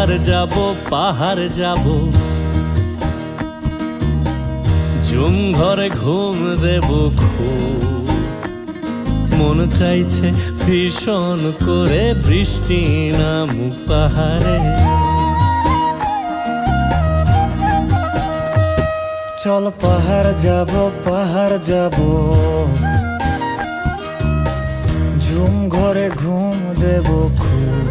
পাহাড় যাব ঝুম ঘরে ঘুম দেব খুব মন চাইছে ভীষণ করে বৃষ্টি নামুক পাহাড়ে। চল পাহাড় যাব ঝুম ঘরে ঘুম দেব খুব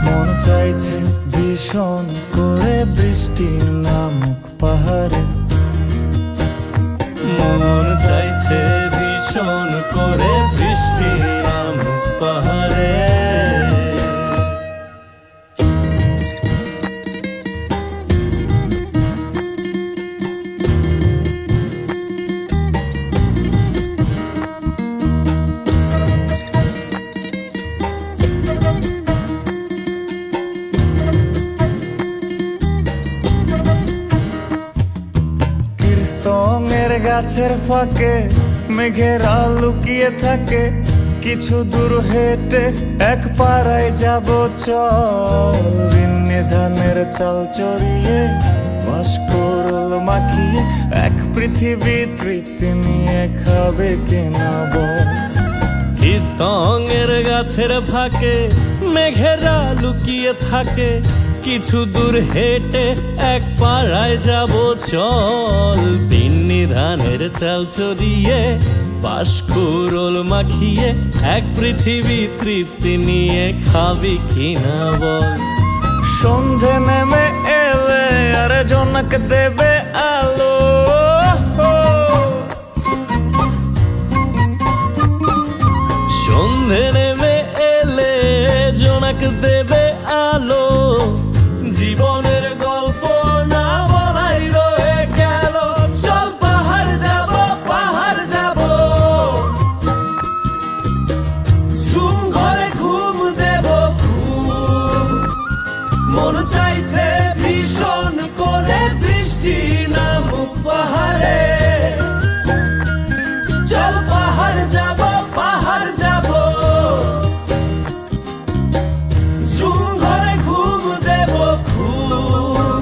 মন চাইছে ভীষণ করে বৃষ্টি নামুক পাহাড়ে। মন চাইছে ভীষণ করে বৃষ্টি নামুক পাহাড়ে। স্তঙের গাছের ফাঁকে মেঘেরা লুকিয়ে থাকে, কিছু দূর হেঁটে এক পাড়ায় যাব চল। বিন্নি ধানের চাল চড়িয়ে বাঁশকরল মাখিয়ে এক পৃথিবী তৃপ্তি নিয়ে খাবে কিনা বল। স্তঙের গাছের ফাঁকে মেঘেরা লুকিয়ে থাকে, কিছু দূর হেঁটে এক পাড়ায় যাব চল। বিন্নি ধানের চাল চড়িয়ে বাঁশকরল মাখিয়ে এক পৃথিবী তৃপ্তি নিয়ে খাবি কিনা বল। সন্ধে নেমে এলে আর জনক দেবে আলো, সন্ধে নেমে এলে জোনাক দেবে আলো। জীবনের গল্প না বলাই রয়ে গেল, চল পাহাড় যাব ঝুম ঘরে ঘুম দেব খুব মন চাইছে ভীষণ করে বৃষ্টি নামুক পাহাড়ে। চল পাহাড় যাব ঝুম ঘরে ঘুম দেব খুব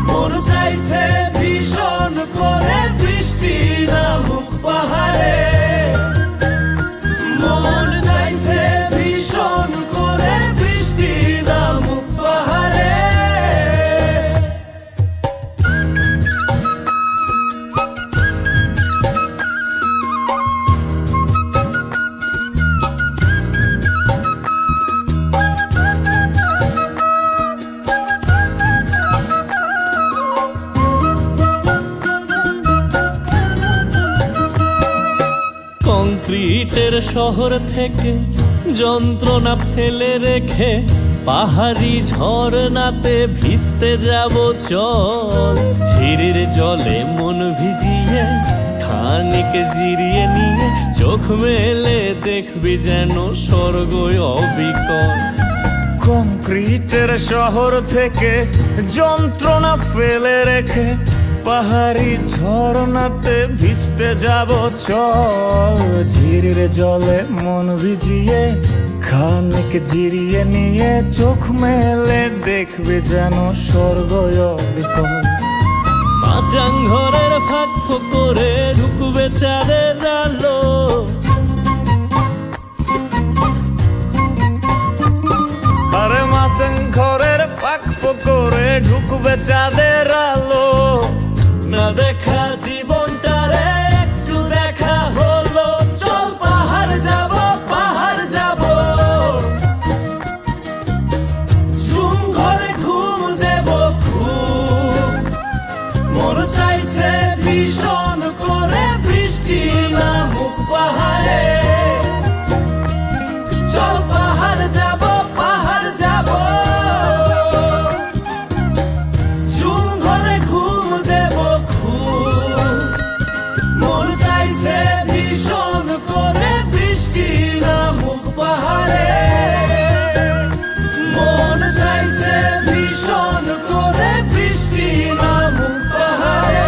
মন চাইছে ভীষণ করে বৃষ্টি নামুক পাহাড়ে। মন চাইছে ভীষণ করে বৃষ্টি নামুক পাহাড়ে। কংক্রিটের শহর থেকে যন্ত্রণা ফেলে রেখে পাহাড়ি ঝরনাতে ভিজতে যাব চল। ঝিরির জলে মন ভিজিয়ে খানিক জিরিয়ে নিয়ে চোখ মেলে দেখবি যেন স্বর্গ অবিকল। কংক্রিটের শহর থেকে যন্ত্রণা ফেলে রেখে পাহাড়ি ঝরনাতে ভিজতে যাব চল। ঝিরির জলে মন ভিজিয়ে খানিক জিরিয়ে নিয়ে চোখ মেলে দেখবে যেন স্বর্গ অবিকল। মাচাং ঘরের ফাঁক করে ঢুকবে চাঁদের আলো, আরে মাচাং ঘরের ফাঁক করে ঢুকবে চাঁদের আলো। না দেখা জীবনটারে একটু দেখা হলো, চল পাহাড় যাব ঝুম ঘরে ঘুম দেব খুব মন চাইছে ভীষণ করে বৃষ্টি নামুক পাহাড়ে। চল পাহাড় যাব ঝুম ঘরে ঘুম দেব খুব মন চাইছে ভীষণ করে বৃষ্টি নামুক পাহাড়ে। মন চাইছে ভীষণ করে বৃষ্টি নামুক পাহাড়ে।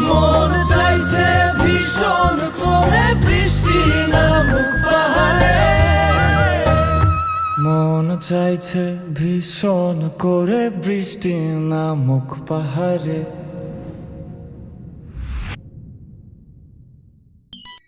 মন চাইছে ভীষণ করে বৃষ্টি নামুক পাহাড়ে। মন চাইছে ভীষণ করে বৃষ্টি নামুক পাহাড়ে।